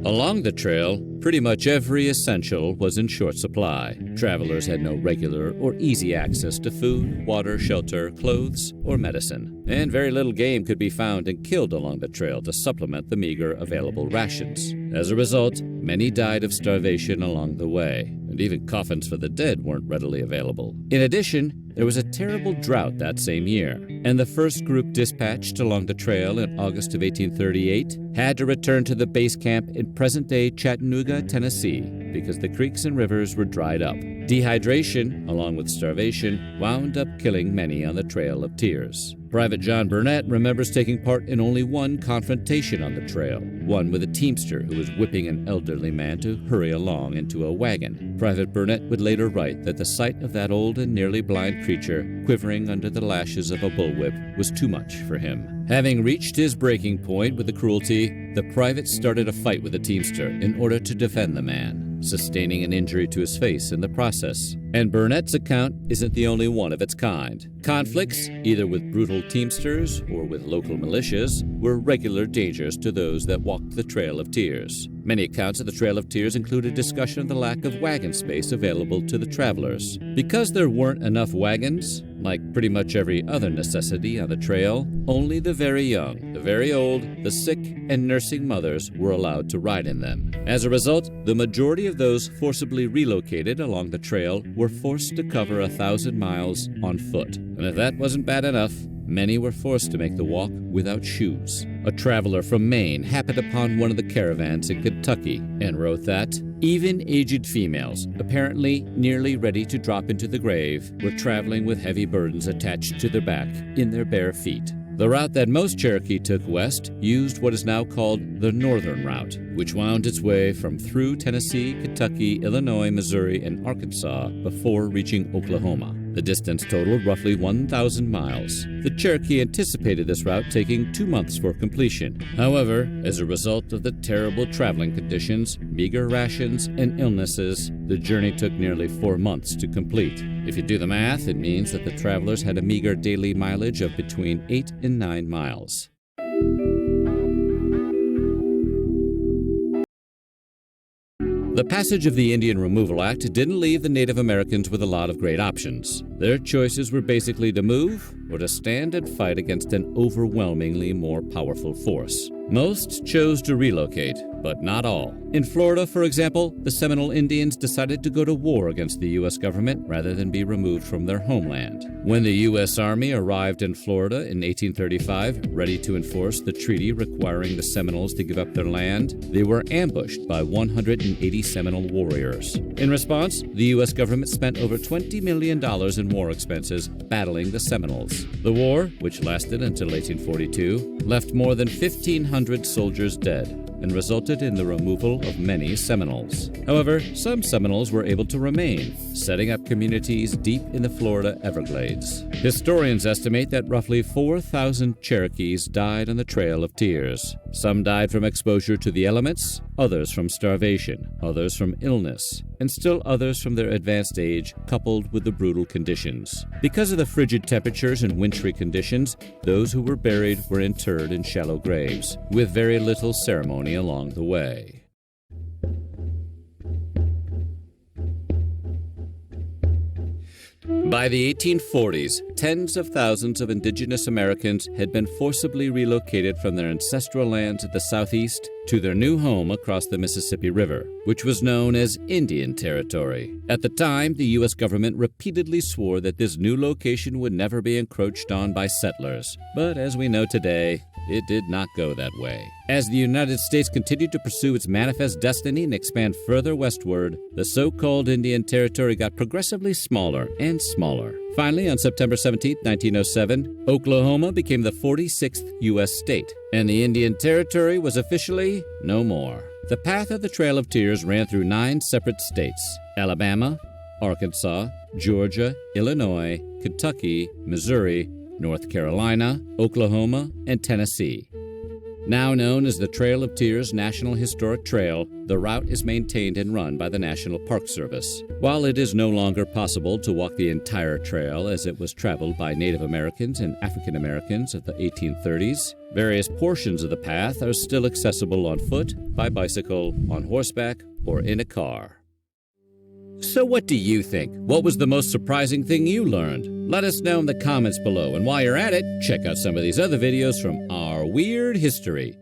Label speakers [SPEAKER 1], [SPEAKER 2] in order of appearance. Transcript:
[SPEAKER 1] Along the trail, pretty much every essential was in short supply. Travelers had no regular or easy access to food, water, shelter, clothes, or medicine. And very little game could be found and killed along the trail to supplement the meager available rations. As a result, many died of starvation along the way, and even coffins for the dead weren't readily available. In addition, there was a terrible drought that same year, and the first group dispatched along the trail in August of 1838 had to return to the base camp in present-day Chattanooga, Tennessee, because the creeks and rivers were dried up. Dehydration, along with starvation, wound up killing many on the Trail of Tears. Private John Burnett remembers taking part in only one confrontation on the trail, one with a teamster who was whipping an elderly man to hurry along into a wagon. Private Burnett would later write that the sight of that old and nearly blind creature quivering under the lashes of a bullwhip was too much for him. Having reached his breaking point with the cruelty, the private started a fight with the teamster in order to defend the man, sustaining an injury to his face in the process. And Burnett's account isn't the only one of its kind. Conflicts, either with brutal teamsters or with local militias, were regular dangers to those that walked the Trail of Tears. Many accounts of the Trail of Tears include a discussion of the lack of wagon space available to the travelers. Because there weren't enough wagons, like pretty much every other necessity on the trail, only the very young, the very old, the sick, and nursing mothers were allowed to ride in them. As a result, the majority of those forcibly relocated along the trail were forced to cover 1,000 miles on foot. And if that wasn't bad enough, many were forced to make the walk without shoes. A traveler from Maine happened upon one of the caravans in Kentucky and wrote that even aged females, apparently nearly ready to drop into the grave, were traveling with heavy burdens attached to their back in their bare feet. The route that most Cherokee took west used what is now called the Northern Route, which wound its way through Tennessee, Kentucky, Illinois, Missouri, and Arkansas before reaching Oklahoma. The distance totaled roughly 1,000 miles. The Cherokee anticipated this route taking 2 months for completion. However, as a result of the terrible traveling conditions, meager rations, and illnesses, the journey took nearly 4 months to complete. If you do the math, it means that the travelers had a meager daily mileage of between 8 and 9 miles. The passage of the Indian Removal Act didn't leave the Native Americans with a lot of great options. Their choices were basically to move or to stand and fight against an overwhelmingly more powerful force. Most chose to relocate, but not all. In Florida, for example, the Seminole Indians decided to go to war against the U.S. government rather than be removed from their homeland. When the U.S. Army arrived in Florida in 1835, ready to enforce the treaty requiring the Seminoles to give up their land, they were ambushed by 180 Seminole warriors. In response, the U.S. government spent over $20 million in war expenses battling the Seminoles. The war, which lasted until 1842, left more than 1,500 soldiers dead and resulted in the removal of many Seminoles. However, some Seminoles were able to remain, setting up communities deep in the Florida Everglades. Historians estimate that roughly 4,000 Cherokees died on the Trail of Tears. Some died from exposure to the elements, others from starvation, others from illness, and still others from their advanced age coupled with the brutal conditions. Because of the frigid temperatures and wintry conditions, those who were buried were interred in shallow graves, with very little ceremony along the way. By the 1840s, tens of thousands of indigenous Americans had been forcibly relocated from their ancestral lands at the southeast to their new home across the Mississippi River, which was known as Indian Territory. At the time, the U.S. government repeatedly swore that this new location would never be encroached on by settlers. But as we know today, it did not go that way. As the United States continued to pursue its manifest destiny and expand further westward, the so-called Indian Territory got progressively smaller and smaller. Finally, on September 17, 1907, Oklahoma became the 46th U.S. state, and the Indian Territory was officially no more. The path of the Trail of Tears ran through 9 separate states: Alabama, Arkansas, Georgia, Illinois, Kentucky, Missouri, North Carolina, Oklahoma, and Tennessee. Now known as the Trail of Tears National Historic Trail, the route is maintained and run by the National Park Service. While it is no longer possible to walk the entire trail as it was traveled by Native Americans and African Americans of the 1830s, various portions of the path are still accessible on foot, by bicycle, on horseback, or in a car. So what do you think? What was the most surprising thing you learned? Let us know in the comments below, and while you're at it, check out some of these other videos from our weird history.